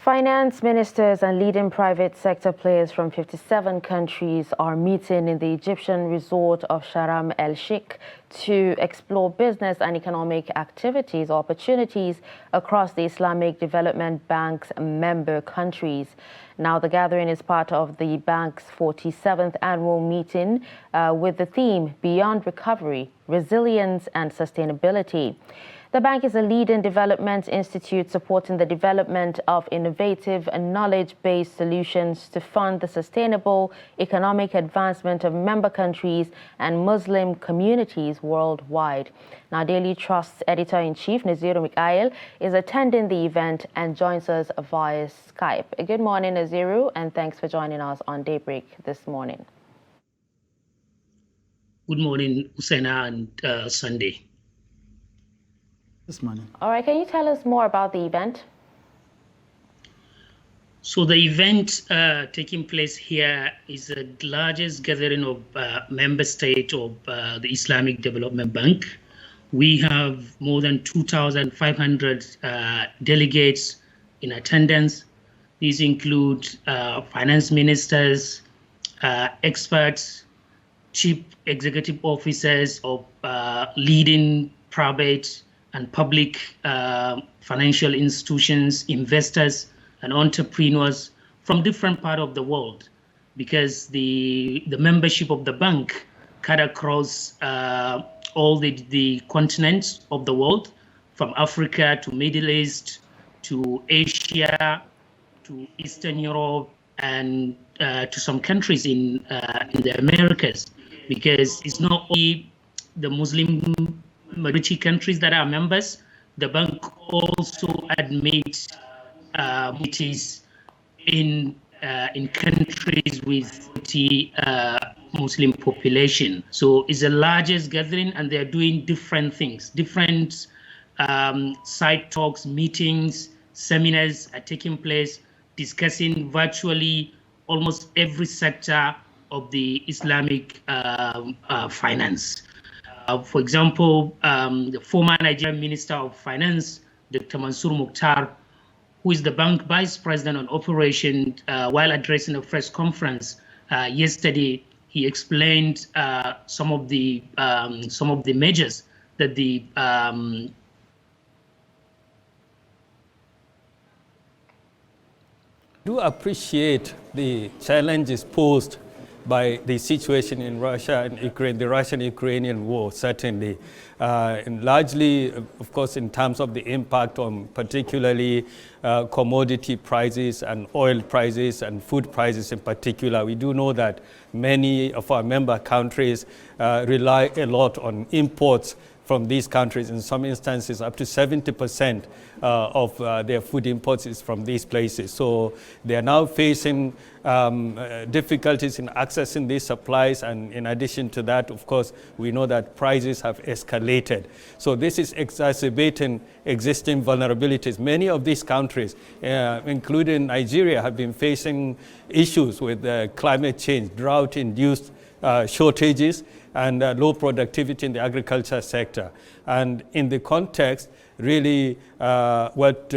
Finance ministers and leading private sector players from 57 countries are meeting in the Egyptian resort of Sharm el-Sheikh to explore business and economic activities or opportunities across the Islamic Development Bank's member countries. Now, the gathering is part of the bank's 47th annual meeting with the theme Beyond Recovery, Resilience and Sustainability. The bank is a leading development institute supporting the development of innovative and knowledge-based solutions to fund the sustainable economic advancement of member countries and Muslim communities worldwide. Now, Daily Trust's editor-in-chief, Naziru Mikhail, is attending the event and joins us via Skype. Good morning, Naziru, and thanks for joining us on Daybreak this morning. Good morning, Usaina and Sunday. This morning. All right, can you tell us more about the event? So the event taking place here is the largest gathering of member states of the Islamic Development Bank. We have more than 2,500 delegates in attendance. These include finance ministers, experts, chief executive officers of leading private and public financial institutions, investors, and entrepreneurs from different parts of the world, because the membership of the bank cut across all the continents of the world, from Africa to Middle East to Asia to Eastern Europe and to some countries in the Americas, because it's not only the Muslim majority countries that are members. The bank also admits meetings in countries with the Muslim population. So it's the largest gathering, and they're doing different things. Different side talks, meetings, seminars are taking place, discussing virtually almost every sector of the Islamic finance. For example, the former Nigerian Minister of Finance, Dr. Mansour Mukhtar, who is the bank vice president on operation, while addressing a press conference yesterday, he explained some of the measures that the do appreciate the challenges posed by the situation in Russia and Ukraine, the Russian-Ukrainian war, certainly. And largely, of course, in terms of the impact on particularly commodity prices and oil prices and food prices in particular. We do know that many of our member countries rely a lot on imports from these countries. In some instances, up to 70% of their food imports is from these places. So they are now facing difficulties in accessing these supplies. And in addition to that, of course, we know that prices have escalated. So this is exacerbating existing vulnerabilities. Many of these countries, including Nigeria, have been facing issues with climate change, drought-induced shortages, and low productivity in the agriculture sector. And in the context, really, what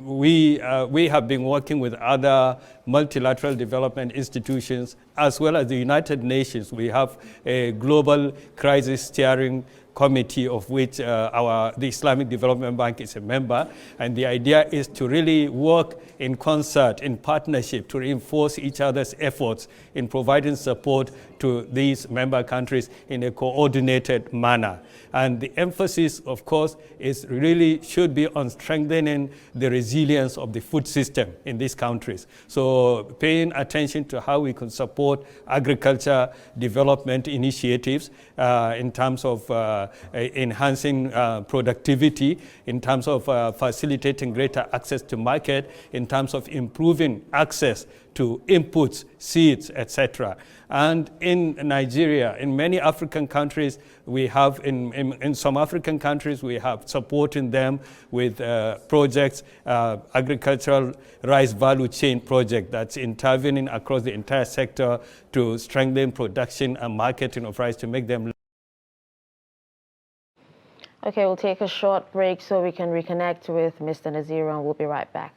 we have been working with other multilateral development institutions, as well as the United Nations. We have a global crisis steering committee of which the Islamic Development Bank is a member. And the idea is to really work in concert, in partnership, to reinforce each other's efforts in providing support to these member countries in a coordinated manner. And the emphasis, of course, is really should be on strengthening the resilience of the food system in these countries. So paying attention to how we can support agriculture development initiatives in terms of enhancing productivity, in terms of facilitating greater access to market, in terms of improving access to inputs, seeds, etc. And in Nigeria, in many African countries, we have, in some African countries, we have supporting them with projects, agricultural rice value chain project that's intervening across the entire sector to strengthen production and marketing of rice to make them. Okay, we'll take a short break so we can reconnect with Mr. Naziru, and we'll be right back.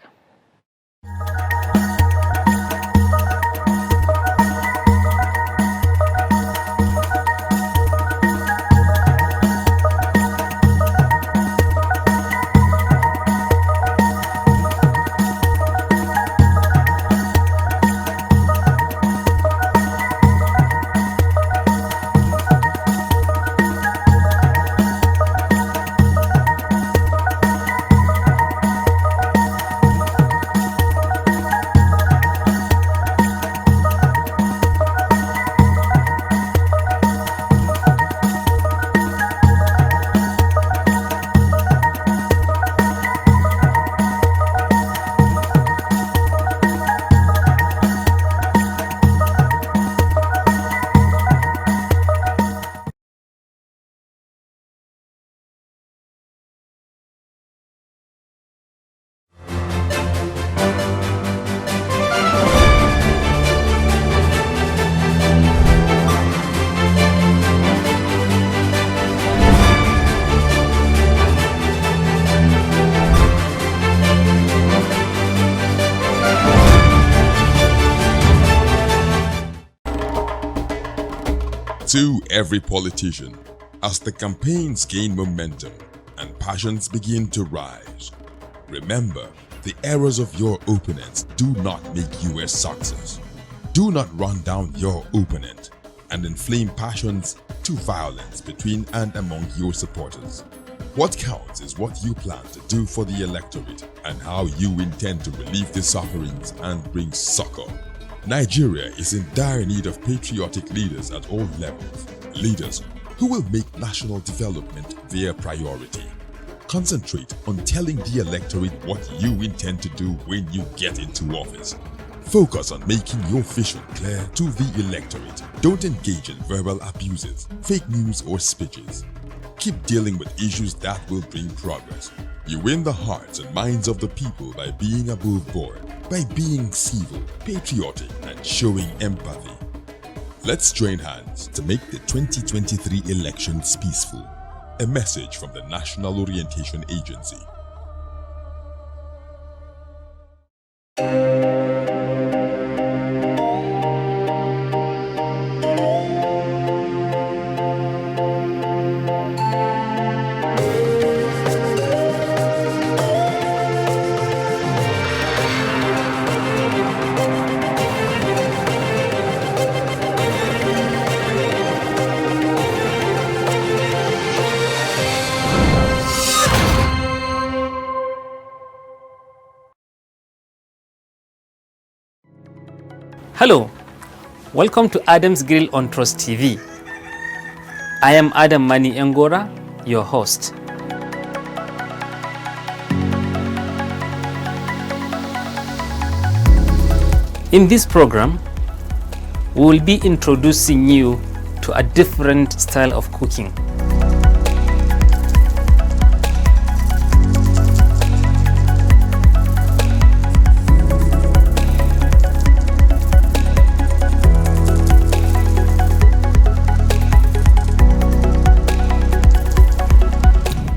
To every politician, as the campaigns gain momentum and passions begin to rise, remember, the errors of your opponents do not make you a success. Do not run down your opponent and inflame passions to violence between and among your supporters. What counts is what you plan to do for the electorate and how you intend to relieve their sufferings and bring succor. Nigeria is in dire need of patriotic leaders at all levels, leaders who will make national development their priority. Concentrate on telling the electorate what you intend to do when you get into office. Focus on making your vision clear to the electorate. Don't engage in verbal abuses, fake news or speeches. Keep dealing with issues that will bring progress. You win the hearts and minds of the people by being above board, by being civil, patriotic, and showing empathy. Let's join hands to make the 2023 elections peaceful. A message from the National Orientation Agency. Hello, welcome to Adam's Grill on Trust TV. I am Adam Mani Ngora, your host. In this program, we will be introducing you to a different style of cooking.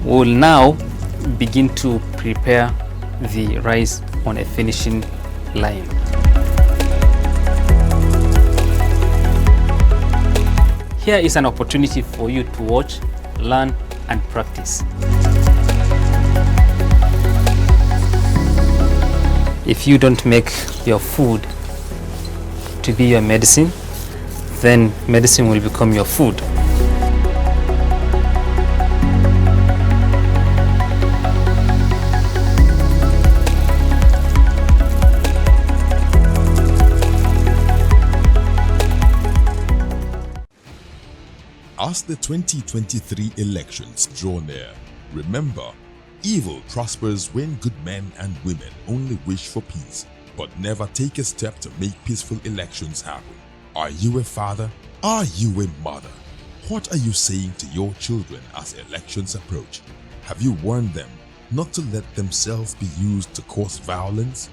We will now begin to prepare the rice on a finishing line. Here is an opportunity for you to watch, learn, and practice. If you don't make your food to be your medicine, then medicine will become your food. As the 2023 elections draw near, remember, evil prospers when good men and women only wish for peace, but never take a step to make peaceful elections happen. Are you a father? Are you a mother? What are you saying to your children as elections approach? Have you warned them not to let themselves be used to cause violence?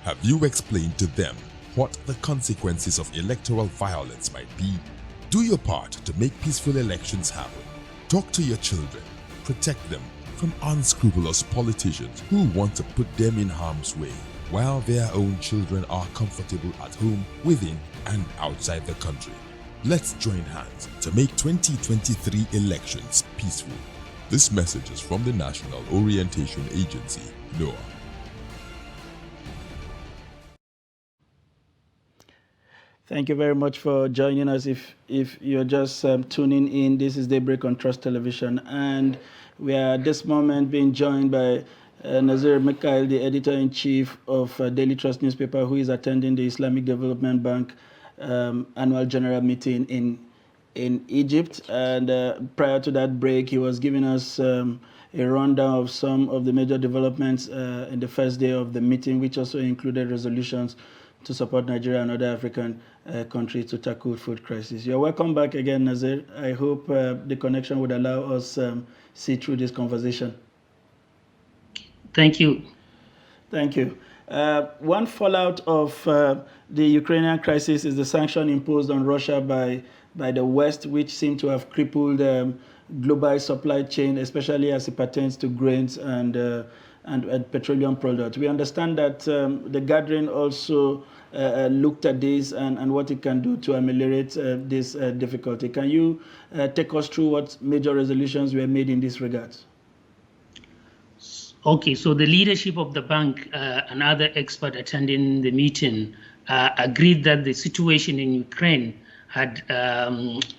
Have you explained to them what the consequences of electoral violence might be? Do your part to make peaceful elections happen. Talk to your children. Protect them from unscrupulous politicians who want to put them in harm's way. while their own children are comfortable at home, within and outside the country. Let's join hands to make 2023 elections peaceful. This message is from the National Orientation Agency, NOAA. Thank you very much for joining us. If you're just tuning in, this is Daybreak on Trust Television, and we are at this moment being joined by Nazir Mikhail, the editor-in-chief of Daily Trust newspaper, who is attending the Islamic Development Bank annual general meeting in Egypt. And prior to that break, he was giving us a rundown of some of the major developments in the first day of the meeting, which also included resolutions to support Nigeria and other African countries to tackle food crisis. You're welcome back again, Nazir. I hope the connection would allow us see through this conversation. Thank you. Thank you. One fallout of the Ukrainian crisis is the sanction imposed on Russia by the West, which seem to have crippled global supply chain, especially as it pertains to grains and petroleum products. We understand that the gathering also looked at this and what it can do to ameliorate this difficulty. Can you take us through what major resolutions were made in this regard? Okay, so the leadership of the bank and other experts attending the meeting agreed that the situation in Ukraine had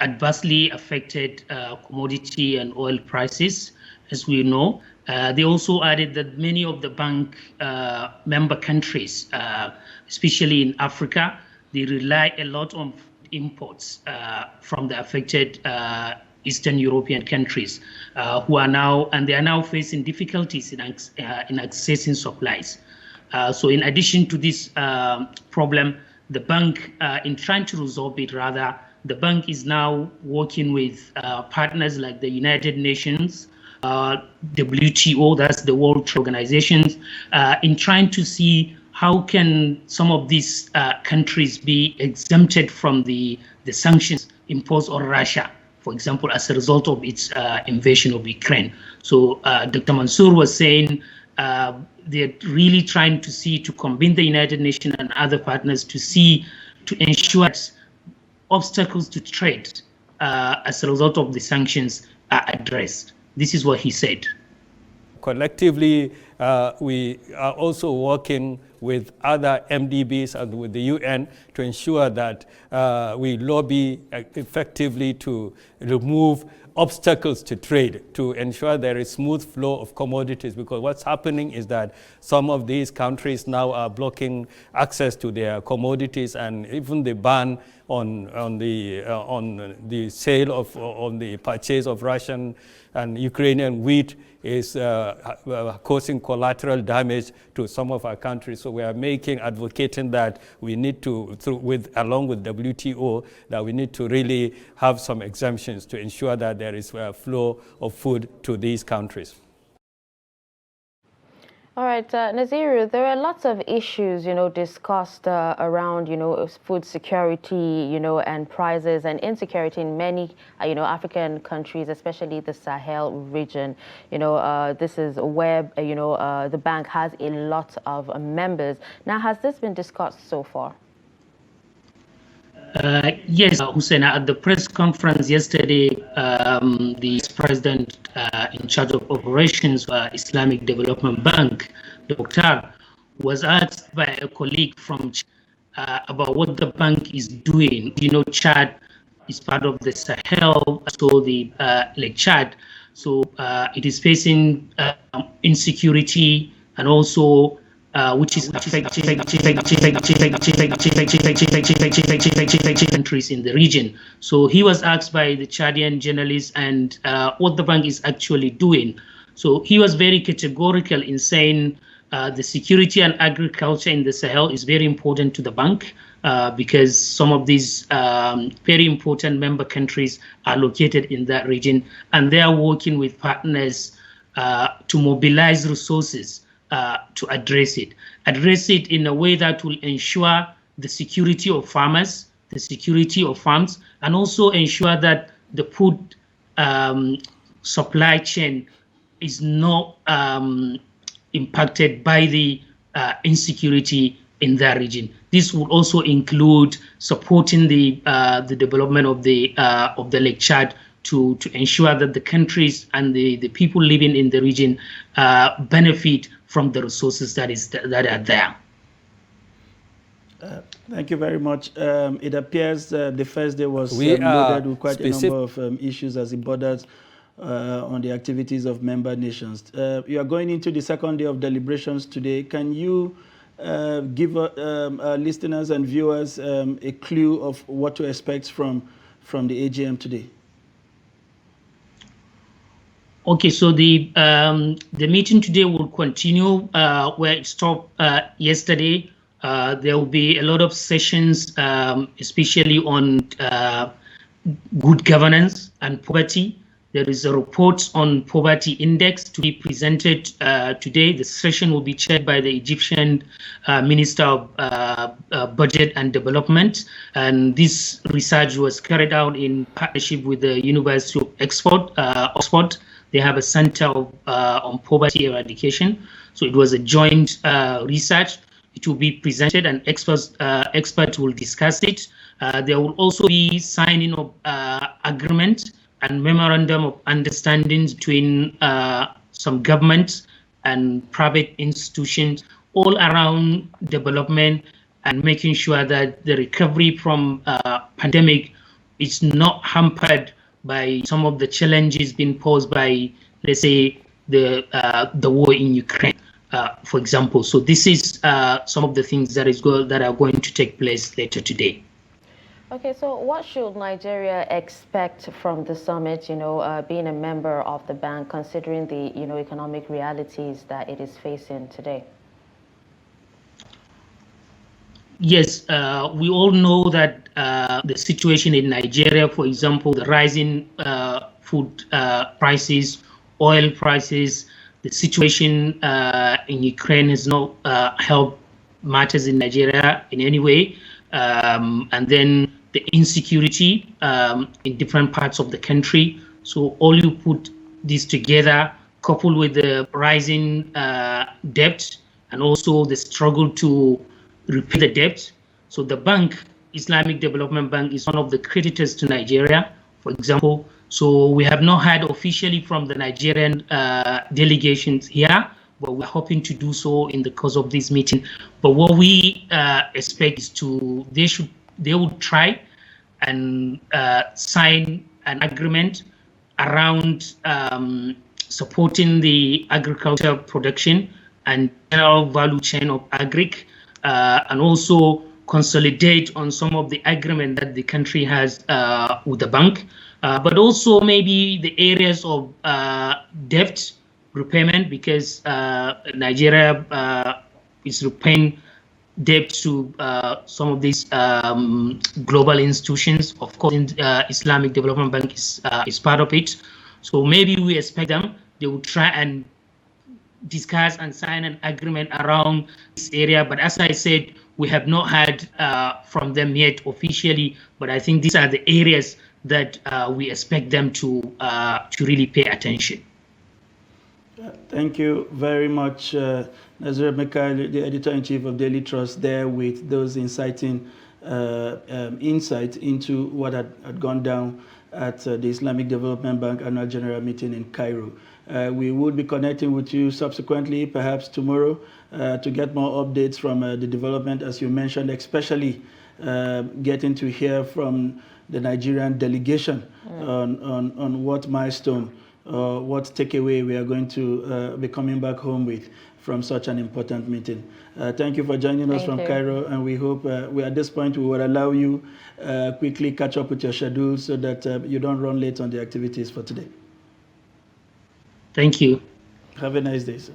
adversely affected commodity and oil prices, as we know. They also added that many of the bank member countries, especially in Africa, they rely a lot on imports from the affected Eastern European countries, they are now facing difficulties in accessing supplies. So in addition to this problem, the bank, in trying to resolve it rather, the bank is now working with partners like the United Nations, WTO, that's the World Trade Organizations, in trying to see how can some of these countries be exempted from the sanctions imposed on Russia, for example, as a result of its invasion of Ukraine. So Dr. Mansour was saying they're really trying to convene the United Nations and other partners to ensure obstacles to trade as a result of the sanctions are addressed. This is what he said. Collectively, we are also working with other MDBs and with the UN to ensure that we lobby effectively to remove obstacles to trade, to ensure there is smooth flow of commodities, because what's happening is that some of these countries now are blocking access to their commodities, and even the ban on the sale of on the purchase of Russian and Ukrainian wheat is causing collateral damage to some of our countries. So we are advocating that we need to, along with WTO, that we need to really have some exemptions to ensure that there is a flow of food to these countries. All right, Naziru, there are lots of issues, discussed around, food security, and prices and insecurity in many, African countries, especially the Sahel region. This is where, the bank has a lot of members. Now, has this been discussed so far? Yes, Hussein, at the press conference yesterday, the president in charge of operations for Islamic Development Bank, Dr. was asked by a colleague from about what the bank is doing. Chad is part of the Sahel, so like Chad, so it is facing insecurity and also which is affecting countries in the region. So he was asked by the Chadian journalist and what the bank is actually doing. So he was very categorical in saying the security and agriculture in the Sahel is very important to the bank because some of these very important member countries are located in that region, and they are working with partners to mobilize resources to address it in a way that will ensure the security of farmers, the security of farms, and also ensure that the food supply chain is not impacted by the insecurity in that region. This would also include supporting the development of the Lake Chad to ensure that the countries and the people living in the region benefit from the resources that are there. Thank you very much. It appears the first day was loaded with quite a number of issues as it borders on the activities of member nations. You are going into the second day of deliberations today. Can you give our listeners and viewers a clue of what to expect from the AGM today? Okay, so the meeting today will continue where it stopped yesterday. There will be a lot of sessions, especially on good governance and poverty. There is a report on poverty index to be presented today. The session will be chaired by the Egyptian Minister of Budget and Development. And this research was carried out in partnership with the University of Oxford. They have a center on poverty eradication. So it was a joint research. It will be presented and experts will discuss it. There will also be signing of agreement and memorandum of understandings between some governments and private institutions all around development and making sure that the recovery from pandemic is not hampered by some of the challenges being posed by, let's say, the war in Ukraine, for example. So this is some of the things that are going to take place later today. Okay, so what should Nigeria expect from the summit, being a member of the bank, considering the, economic realities that it is facing today? Yes, we all know that the situation in Nigeria, for example, the rising food prices, oil prices, the situation in Ukraine has not helped matters in Nigeria in any way. And then the insecurity in different parts of the country. So all you put this together, coupled with the rising debt and also the struggle to repay the debt. So the bank, Islamic Development Bank, is one of the creditors to Nigeria, for example. So we have not had officially from the Nigerian delegations here, but we're hoping to do so in the course of this meeting. But what we expect is they would try and sign an agreement around supporting the agricultural production and general value chain of agric, and also consolidate on some of the agreement that the country has with the bank, but also maybe the areas of debt repayment, because Nigeria is repaying debt to some of these global institutions. Of course, Islamic Development Bank is part of it. So maybe we expect they will try and discuss and sign an agreement around this area. But as I said, we have not had from them yet officially. But I think these are the areas that we expect them to really pay attention. Thank you very much, Nazir Mikhail, the editor-in-chief of Daily Trust, there with those inciting insight into what had gone down at the Islamic Development Bank annual general meeting in Cairo. We will be connecting with you subsequently, perhaps tomorrow, to get more updates from the development, as you mentioned, especially getting to hear from the Nigerian delegation on what milestone, what takeaway we are going to be coming back home with from such an important meeting. Thank you for joining us from Cairo, and we hope at this point we will allow you quickly catch up with your schedule so that you don't run late on the activities for today. Thank you. Have a nice day, sir.